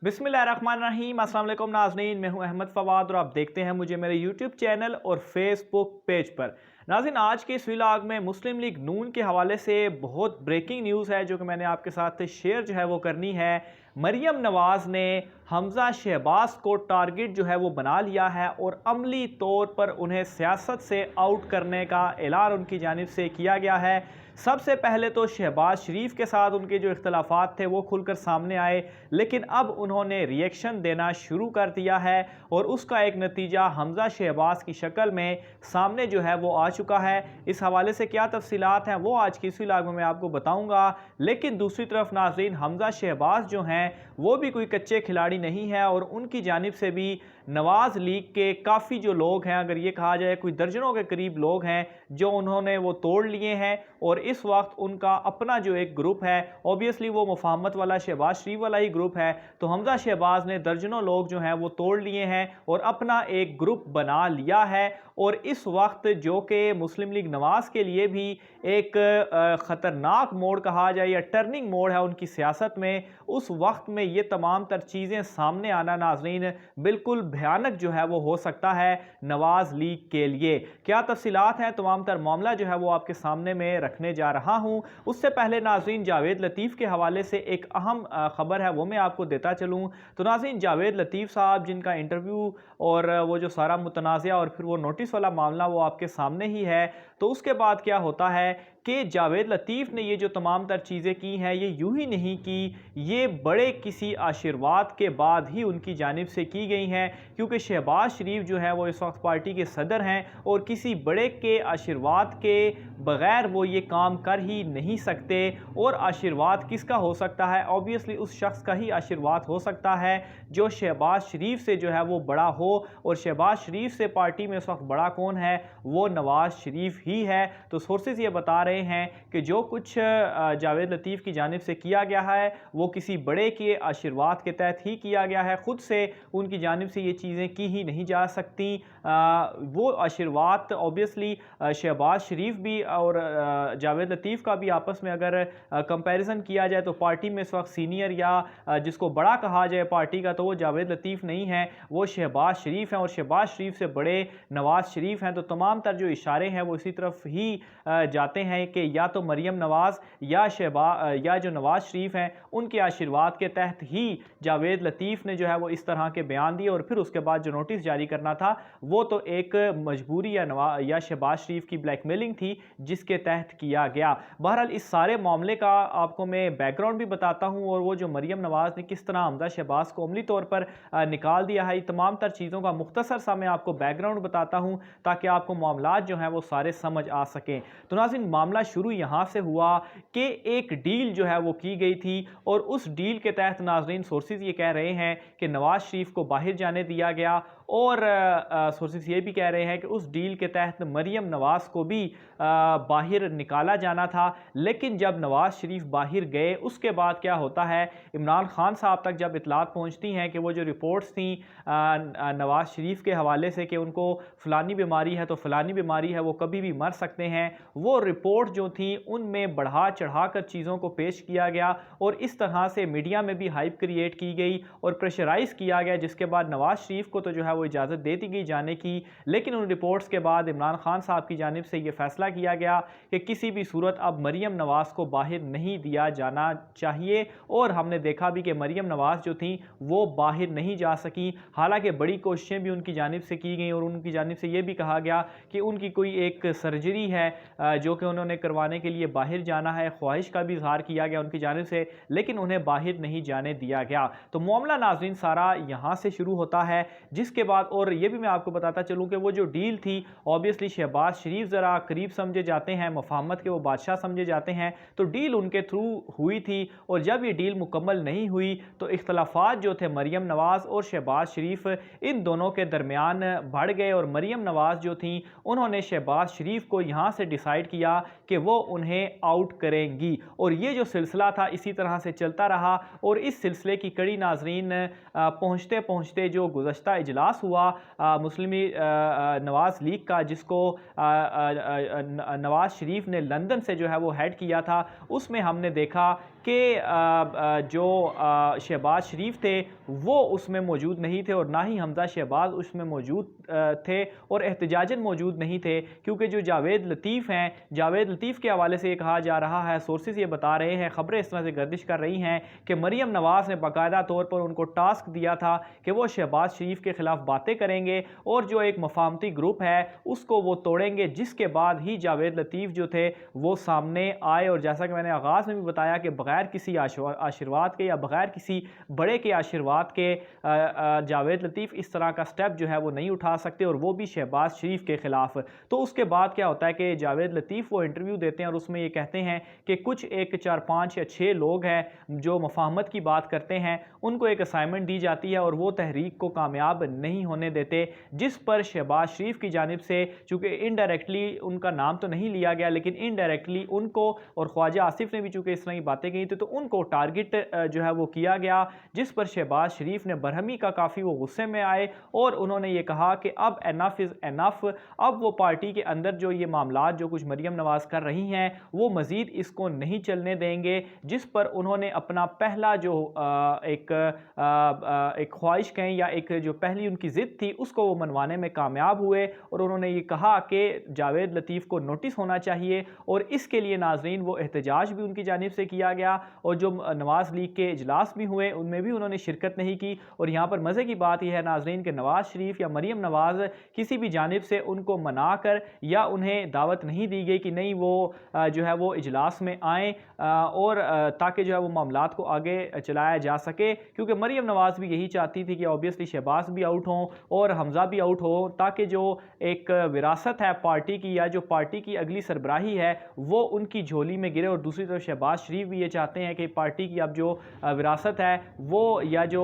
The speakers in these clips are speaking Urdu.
بسم اللہ الرحمن الرحیم۔ السلام علیکم ناظرین، میں ہوں احمد فواد اور آپ دیکھتے ہیں مجھے میرے یوٹیوب چینل اور فیس بک پیج پر۔ ناظرین، آج کے اس ولاگ میں مسلم لیگ نون کے حوالے سے بہت بریکنگ نیوز ہے جو کہ میں نے آپ کے ساتھ شیئر وہ کرنی ہے۔ مریم نواز نے حمزہ شہباز کو ٹارگٹ وہ بنا لیا ہے اور عملی طور پر انہیں سیاست سے آؤٹ کرنے کا اعلان ان کی جانب سے کیا گیا ہے۔ سب سے پہلے تو شہباز شریف کے ساتھ ان کے جو اختلافات تھے وہ کھل کر سامنے آئے، لیکن اب انہوں نے ری ایکشن دینا شروع کر دیا ہے اور اس کا ایک نتیجہ حمزہ شہباز کی شکل میں سامنے وہ آ چکا ہے۔ اس حوالے سے کیا تفصیلات ہیں وہ آج کی اس ولاگ میں آپ کو بتاؤں گا، لیکن دوسری طرف ناظرین، حمزہ شہباز جو ہیں وہ بھی کوئی کچے کھلاڑی نہیں ہے اور ان کی جانب سے بھی نواز لیگ کے کافی جو لوگ ہیں، اگر یہ کہا جائے کوئی درجنوں کے قریب لوگ ہیں جو انہوں نے وہ توڑ لیے ہیں، اور اس وقت ان کا اپنا جو ایک گروپ ہے، اوبیسلی وہ مفاہمت والا شہباز شریف والا ہی گروپ ہے، تو حمزہ شہباز نے درجنوں لوگ جو ہیں وہ توڑ لیے ہیں اور اپنا ایک گروپ بنا لیا ہے۔ اور اس وقت جو کہ مسلم لیگ نواز کے لیے بھی ایک خطرناک موڑ کہا جائے یا ٹرننگ موڑ ہے ان کی سیاست میں، اس وقت میں یہ تمام تر چیزیں سامنے آنا ناظرین بالکل بھیانک وہ ہو سکتا ہے نواز لیگ کے لیے۔ کیا تفصیلات ہیں، تمام تر معاملہ وہ آپ کے سامنے میں رکھنے جا رہا ہوں۔ اس سے پہلے ناظرین، جاوید لطیف کے حوالے سے ایک اہم خبر ہے وہ میں آپ کو دیتا چلوں۔ تو ناظرین، جاوید لطیف صاحب جن کا انٹرویو اور وہ جو سارا متنازعہ اور پھر وہ نوٹس والا معاملہ وہ آپ کے سامنے ہی ہے، تو اس کے بعد کیا ہوتا ہے کہ جاوید لطیف نے یہ جو تمام تر چیزیں کی ہیں یہ یوں ہی نہیں کی، یہ بڑے کسی آشرواد کے بعد ہی ان کی جانب سے کی گئی ہیں، کیونکہ شہباز شریف جو ہے وہ اس وقت پارٹی کے صدر ہیں اور کسی بڑے کے آشرواد کے بغیر وہ یہ کام کر ہی نہیں سکتے۔ اور آشرواد کس کا ہو سکتا ہے؟ اوبیسلی اس شخص کا ہی آشرواد ہو سکتا ہے جو شہباز شریف سے وہ بڑا ہو، اور شہباز شریف سے پارٹی میں اس وقت بڑا کون ہے؟ وہ نواز شریف ہی ہے۔ تو سورسز یہ بتا رہے ہیں کہ جو کچھ جاوید لطیف کی جانب سے کیا گیا ہے وہ کسی بڑے کے آشرواد کے تحت ہی کیا گیا ہے، خود سے ان کی جانب سے یہ چیزیں کی ہی نہیں جا سکتی۔ وہ آشرواد اوبیسلی شہباز شریف بھی اور جاوید لطیف کا بھی آپس میں اگر کمپیریزن کیا جائے تو پارٹی میں اس وقت سینئر یا جس کو بڑا کہا جائے پارٹی کا تو وہ جاوید لطیف نہیں ہے، وہ شہباز شریف ہیں، اور شہباز شریف سے بڑے نواز شریف ہیں۔ تو تمام تر جو اشارے ہیں وہ اسی طرف ہی جاتے ہیں کہ یا تو مریم نواز یا یا جو نواز شریف ہیں ان کے آشرواد کے تحت ہی جاوید لطیف نے وہ اس طرح کے بیان دیے، اور پھر اس کے بعد جو نوٹس جاری کرنا تھا وہ تو ایک مجبوری یا شہباز شریف کی بلیک میلنگ تھی جس کے تحت کیا گیا۔ بہرحال اس سارے معاملے کا آپ کو میں بیک گراؤنڈ بھی بتاتا ہوں، اور وہ جو مریم نواز نے کس طرح حمزہ شہباز کو عملی طور پر نکال دیا ہے، یہ تمام تر چیزوں کا مختصر سا میں آپ کو بیک گراؤنڈ بتاتا ہوں تاکہ آپ کو معاملات وہ سارے سمجھ آ سکیں۔ تو ناظرین، معاملہ شروع یہاں سے ہوا کہ ایک ڈیل وہ کی گئی تھی، اور اس ڈیل کے تحت ناظرین سورسز یہ کہہ رہے ہیں کہ نواز شریف کو باہر جانے دیا گیا، اور سورسز یہ بھی کہہ رہے ہیں کہ اس ڈیل کے تحت مریم نواز کو بھی باہر نکالا جانا تھا۔ لیکن جب نواز شریف باہر گئے اس کے بعد کیا ہوتا ہے، عمران خان صاحب تک جب اطلاعات پہنچتی ہیں کہ وہ جو رپورٹس تھیں نواز شریف کے حوالے سے کہ ان کو فلانی بیماری ہے تو فلانی بیماری ہے، وہ کبھی بھی مر سکتے ہیں، وہ رپورٹ جو تھیں ان میں بڑھا چڑھا کر چیزوں کو پیش کیا گیا، اور اس طرح سے میڈیا میں بھی ہائپ کریٹ کی گئی اور پریشرائز کیا گیا، جس کے بعد نواز شریف کو تو وہ اجازت دے دی گئی جانے کی۔ لیکن ان رپورٹس کے بعد عمران خان صاحب کی جانب سے یہ فیصلہ کیا گیا کہ کسی بھی صورت اب مریم نواز کو باہر نہیں دیا جانا چاہیے، اور ہم نے دیکھا بھی کہ مریم نواز جو تھیں وہ باہر نہیں جا سکی، حالانکہ بڑی کوششیں بھی ان کی جانب سے کی گئیں، اور ان کی جانب سے یہ بھی کہا گیا کہ ان کی کوئی ایک سرجری ہے جو کہ انہوں نے کروانے کے لیے باہر جانا ہے، خواہش کا بھی اظہار کیا گیا ان کی جانب سے، لیکن انہیں باہر نہیں جانے دیا گیا۔ تو معاملہ ناظرین سارا یہاں سے شروع ہوتا ہے، جس کے بعد اور یہ بھی میں آپ کو بتاتا چلوں کہ وہ جو ڈیل تھی اوبیسلی شہباز شریف ذرا قریب سمجھے جاتے ہیں، مفاہمت کے وہ بادشاہ سمجھے جاتے ہیں، تو ڈیل ان کے تھرو ہوئی تھی، اور جب یہ ڈیل مکمل نہیں ہوئی تو اختلافات جو تھے مریم نواز اور شہباز شریف ان دونوں کے درمیان بڑھ گئے، اور مریم نواز جو تھیں انہوں نے شہباز شریف کو یہاں سے ڈیسائیڈ کیا کہ وہ انہیں آؤٹ کریں گی، اور یہ جو سلسلہ تھا اسی طرح سے چلتا رہا، اور اس سلسلے کی کڑی ناظرین پہنچتے پہنچتے جو گزشتہ اجلاس ہوا مسلم نواز لیگ کا، جس کو نواز شریف نے لندن سے وہ ہیڈ کیا تھا، اس میں ہم نے دیکھا کہ جو شہباز شریف تھے وہ اس میں موجود نہیں تھے اور نہ ہی حمزہ شہباز اس میں موجود تھے اور احتجاجاً موجود نہیں تھے، کیونکہ جو جاوید لطیف ہیں، جاوید لطیف کے حوالے سے یہ کہا جا رہا ہے، سورسز یہ بتا رہے ہیں، خبریں اس طرح سے گردش کر رہی ہیں کہ مریم نواز نے باقاعدہ طور پر ان کو ٹاسک دیا تھا کہ وہ شہباز شریف کے خلاف باتیں کریں گے اور جو ایک مفاہمتی گروپ ہے اس کو وہ توڑیں گے، جس کے بعد ہی جاوید لطیف جو تھے وہ سامنے آئے۔ اور جیسا کہ میں نے آغاز میں بھی بتایا کہ بغیر کسی آشرواد کے یا بغیر کسی بڑے کے آشرواد کے جاوید لطیف اس طرح کا سٹیپ جو ہے وہ نہیں اٹھا سکتے، اور وہ بھی شہباز شریف کے خلاف۔ تو اس کے بعد کیا ہوتا ہے کہ جاوید لطیف وہ انٹرویو دیتے ہیں اور اس میں یہ کہتے ہیں کہ کچھ ایک 4 5 یا 6 لوگ ہیں جو مفاہمت کی بات کرتے ہیں، ان کو ایک اسائنمنٹ دی جاتی ہے اور وہ تحریک کو کامیاب نہیں ہونے دیتے، جس پر شہباز شریف کی جانب سے چونکہ انڈائریکٹلی ان کا نام تو نہیں لیا گیا لیکن انڈائریکٹلی ان کو، اور خواجہ آصف نے بھی چونکہ اس طرح کی باتیں کی تھی تو ان کو ٹارگٹ جو ہے وہ کیا گیا، جس پر شہباز شریف نے برہمی کا کافی وہ غصے میں آئے اور انہوں نے یہ کہا کہ اب انف از انف، اب وہ پارٹی کے اندر جو یہ معاملات جو کچھ مریم نواز کر رہی ہیں وہ مزید اس کو نہیں چلنے دیں گے، جس پر انہوں نے اپنا پہلا جو ایک خواہش کہیں یا ایک جو پہلی ان کی ضد تھی اس کو وہ منوانے میں کامیاب ہوئے، اور انہوں نے یہ کہا کہ جاوید لطیف کو نوٹس ہونا چاہیے، اور اس کے لیے ناظرین وہ احتجاج بھی ان کی جانب سے کیا گیا، اور جو نواز لیگ کے اجلاس بھی ہوئے ان میں بھی انہوں نے شرکت نہیں کی۔ اور یہاں پر مزے کی بات یہ ہے ناظرین کہ نواز شریف یا مریم نواز کسی بھی جانب سے ان کو منا کر یا انہیں دعوت نہیں دی گئی کہ نہیں وہ جو ہے وہ اجلاس میں آئیں اور تاکہ جو ہے وہ معاملات کو آگے چلایا جا سکے، کیونکہ مریم نواز بھی یہی چاہتی تھی کہ اوبیسلی شہباز بھی آؤٹ ہوں اور حمزہ بھی آؤٹ ہو، تاکہ جو ایک وراثت ہے پارٹی کی یا جو پارٹی کی اگلی سربراہی ہے وہ ان کی جھولی میں گرے، اور دوسری طرف شہباز شریف بھی یہ چاہتے ہیں کہ پارٹی کی اب جو وراثت ہے وہ یا جو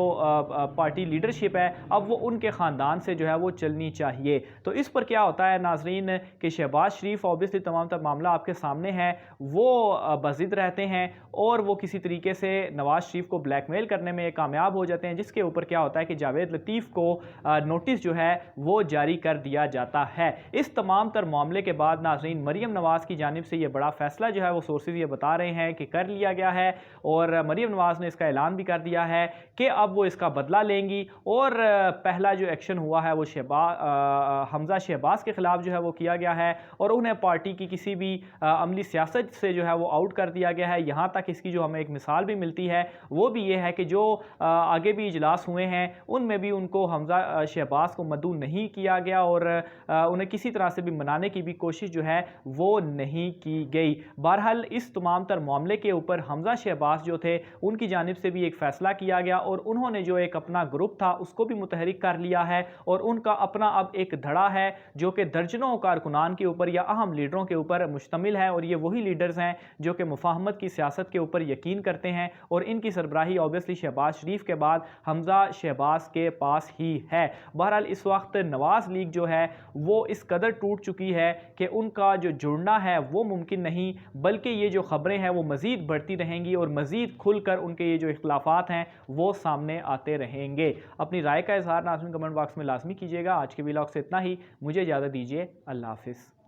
پارٹی لیڈرشپ ہے اب وہ ان کے خاندان سے جو ہے وہ چلنی چاہیے۔ تو اس پر کیا ہوتا ہے ناظرین کہ شہباز شریف اوبیسلی تمام تر معاملہ آپ کے سامنے ہے، وہ بضد رہتے ہیں اور وہ کسی طریقے سے نواز شریف کو بلیک میل کرنے میں کامیاب ہو جاتے ہیں، جس کے اوپر کیا ہوتا ہے کہ جاوید لطیف کو نوٹس جو ہے وہ جاری کر دیا جاتا ہے۔ اس تمام تر معاملے کے بعد ناظرین مریم نواز کی جانب سے یہ بڑا فیصلہ جو ہے وہ سورسز یہ بتا رہے ہیں کہ کر لیا گیا ہے، اور مریم نواز نے اس کا اعلان بھی کر دیا ہے کہ اب وہ اس کا بدلہ لیں گی، اور پہلا جو ایکشن ہوا ہے وہ حمزہ شہباز کے خلاف جو ہے وہ کیا گیا ہے، اور انہیں پارٹی کی کسی بھی عملی سیاست سے جو ہے وہ آؤٹ کر دیا گیا ہے۔ یہاں تک اس کی جو ہمیں ایک مثال بھی ملتی ہے وہ بھی یہ ہے کہ جو آگے بھی اجلاس ہوئے ہیں ان میں بھی ان کو حمزہ شہباز کو مدعو نہیں کیا گیا اور انہیں کسی طرح سے بھی منانے کی بھی کوشش جو ہے وہ نہیں کی گئی۔ بہرحال اس تمام تر معاملے کے اوپر حمزہ شہباز جو تھے ان کی جانب سے بھی ایک فیصلہ کیا گیا، اور انہوں نے جو ایک اپنا گروپ تھا اس کو بھی متحرک کر لیا ہے، اور ان کا اپنا اب ایک دھڑا ہے جو کہ درجنوں کارکنان کے اوپر یا اہم لیڈروں کے اوپر مشتمل ہے، اور یہ وہی لیڈرز ہیں جو کہ مفاہمت کی سیاست کے اوپر یقین کرتے ہیں، اور ان کی سربراہی اوبیسلی شہباز شریف کے بعد حمزہ شہباز کے پاس ہی ہے۔ بہرحال اس وقت نواز لیگ جو ہے وہ اس قدر ٹوٹ چکی ہے کہ ان کا جو جڑنا ہے وہ ممکن نہیں، بلکہ یہ جو خبریں ہیں وہ مزید بڑھتی رہیں گی اور مزید کھل کر ان کے یہ جو اختلافات ہیں وہ سامنے آتے رہیں گے۔ اپنی رائے کا اظہار ناظرین کمنٹ باکس میں لازمی کیجیے گا۔ آج کے ویلاگ سے اتنا ہی، مجھے اجازت دیجیے، اللہ حافظ۔